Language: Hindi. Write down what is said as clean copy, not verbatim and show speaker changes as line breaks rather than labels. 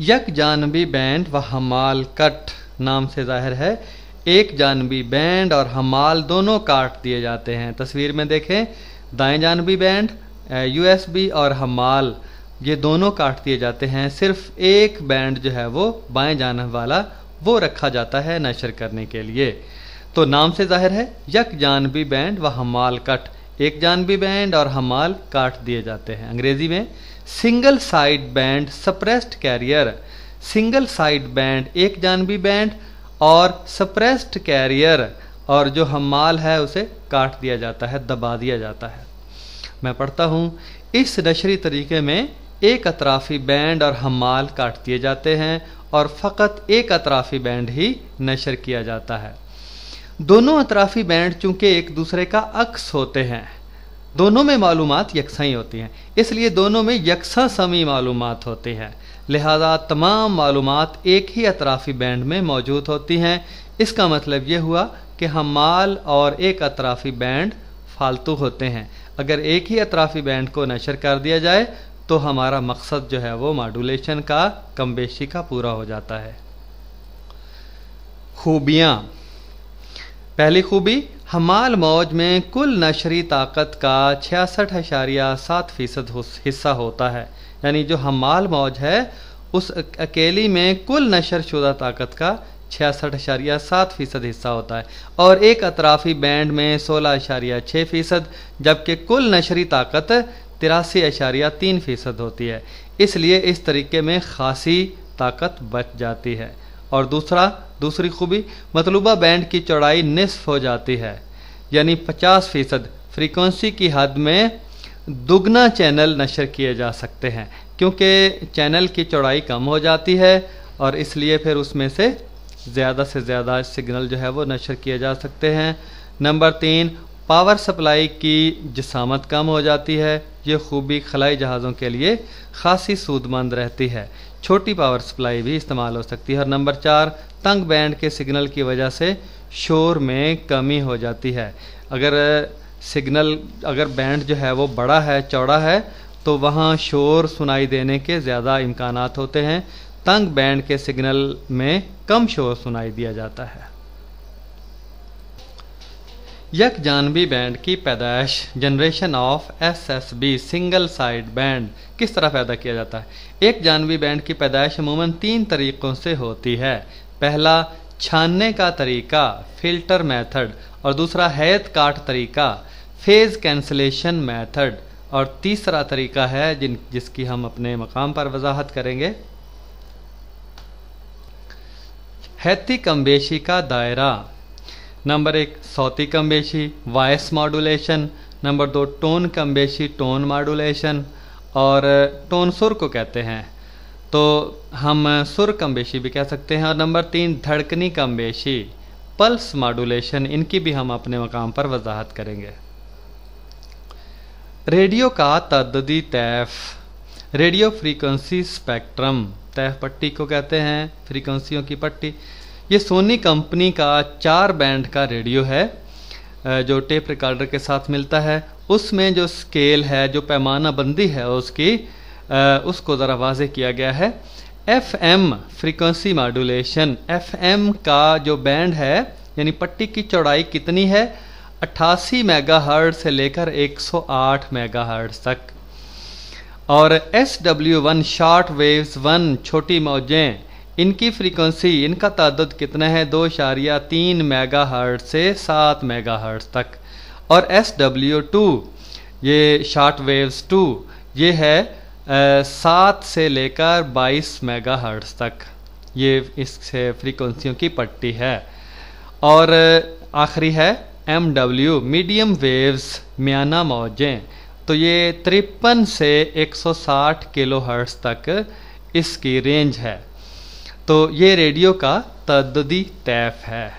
यक जानबी बैंड व हमाल कट नाम से जाहिर है एक जानबी बैंड और हमाल दोनों काट दिए जाते हैं। तस्वीर में देखें, दाएं जानबी बैंड यूएसबी और हमाल ये दोनों काट दिए जाते हैं। सिर्फ एक बैंड जो है वो बाएं जानब वाला वो रखा जाता है नशर करने के लिए। तो नाम से जाहिर है यक जानबी बैंड व हमाल कट, एक जानबी बैंड और हमाल काट दिए जाते हैं। अंग्रेजी में single side band suppressed career, single side band एक जानबी बैंड और सप्रेस्ड कैरियर और जो हमाल है उसे काट दिया जाता है, दबा दिया जाता है। मैं पढ़ता हूँ, इस नशरी तरीके में एक अतराफ़ी बैंड और हमाल काट दिए जाते हैं और फ़कत एक अतराफ़ी बैंड ही नशर किया जाता है। दोनों अतराफ़ी बैंड चूँकि एक दूसरे का अक्स होते हैं, दोनों में मालूमात यकसा ही होती हैं, इसलिए दोनों में यकसा समी मालूमात होती हैं। लिहाजा तमाम मालूमात एक ही अतराफ़ी बैंड में मौजूद होती हैं। इसका मतलब ये हुआ कि हमाल और एक अतराफ़ी बैंड फालतू होते हैं। अगर एक ही अतराफ़ी बैंड को नशर कर दिया जाए तो हमारा मकसद जो है वो मॉड्यूलेशन का, कमबेशी का पूरा हो जाता है। खूबियाँ। पहली खूबी, हमाल मौज में कुल नशरी ताकत का 66.7% हिस्सा होता है। यानी जो हमाल मौज है उस अकेली में कुल नशर शुदा ताकत का 66.7% हिस्सा होता है और एक अतराफ़ी बैंड में 16.6%, जबकि कुल नशरी ताकत 83.3% होती है। इसलिए इस तरीके में खासी ताकत बच जाती है। और दूसरी खूबी, मतलूबा बैंड की चौड़ाई निस्फ हो जाती है, यानी 50% फ्रीक्वेंसी की हद में दुगना चैनल नशर किए जा सकते हैं, क्योंकि चैनल की चौड़ाई कम हो जाती है और इसलिए फिर उसमें से ज़्यादा सिग्नल जो है वो नशर किए जा सकते हैं। नंबर 3, पावर सप्लाई की जिसामत कम हो जाती है। ये खूबी खलाई जहाज़ों के लिए खासी सूदमंद रहती है, छोटी पावर सप्लाई भी इस्तेमाल हो सकती है। और नंबर 4, तंग बैंड के सिग्नल की वजह से शोर में कमी हो जाती है। अगर बैंड जो है वो बड़ा है, चौड़ा है, तो वहाँ शोर सुनाई देने के ज़्यादा इम्कानात होते हैं। तंग बैंड के सिग्नल में कम शोर सुनाई दिया जाता है। यक जानबी बैंड की पैदाइश, generation of SSB single side band, किस तरह पैदा किया जाता है? एक जानबी बैंड की पैदाइश अमूमन 3 तरीक़ों से होती है। पहला, छानने का तरीका, फिल्टर मेथड, और दूसरा हैत काट तरीका, फेज़ कैंसलेशन मेथड, और तीसरा तरीका है जिसकी हम अपने मकाम पर वजाहत करेंगे, हैती कमबेशी का दायरा। नंबर 1, सौती कमबेशी, वॉइस मॉड्यूलेशन। नंबर 2, टोन कमबेशी, टोन मॉड्यूलेशन, और टोन सुर को कहते हैं, तो हम सुर कमबेशी भी कह सकते हैं। और नंबर 3, धड़कनी कमबेशी, पल्स मॉड्यूलेशन, इनकी भी हम अपने मकाम पर वजाहत करेंगे। रेडियो का तअद्दुदी Taif, radio frequency spectrum, Taif पट्टी को कहते हैं, फ्रीक्वेंसियों की पट्टी। ये सोनी कंपनी का 4 बैंड का रेडियो है जो टेप रिकॉर्डर के साथ मिलता है। उसमें जो स्केल है, जो पैमाना बंदी है उसको ज़रा वाज़े किया गया है। FM फ्रीक्वेंसी मॉड्यूलेशन, FM का जो बैंड है यानी पट्टी की चौड़ाई कितनी है, 88 मेगाहर्ट्ज़ से लेकर 108 मेगाहर्ट्ज़ तक। और SW1 शॉर्ट वेव्स 1 छोटी मौजें, इनकी फ्रीक्वेंसी, इनका तादाद कितना है, 2.3 मेगाहर्ट्ज़ से 7 मेगाहर्ट्ज़ तक। और SW2 ये शॉर्ट वेव्स 2 ये है 7 से लेकर 22 मेगाहर्ट्ज़ तक, ये इससे फ्रीक्वेंसियों की पट्टी है। और आखिरी है MW मीडियम वेव्स, म्याना मौजें, तो ये 53 से 160 किलोहर्ट्ज़ तक इसकी रेंज है। तो ये रेडियो का तअद्दुदी तैफ है।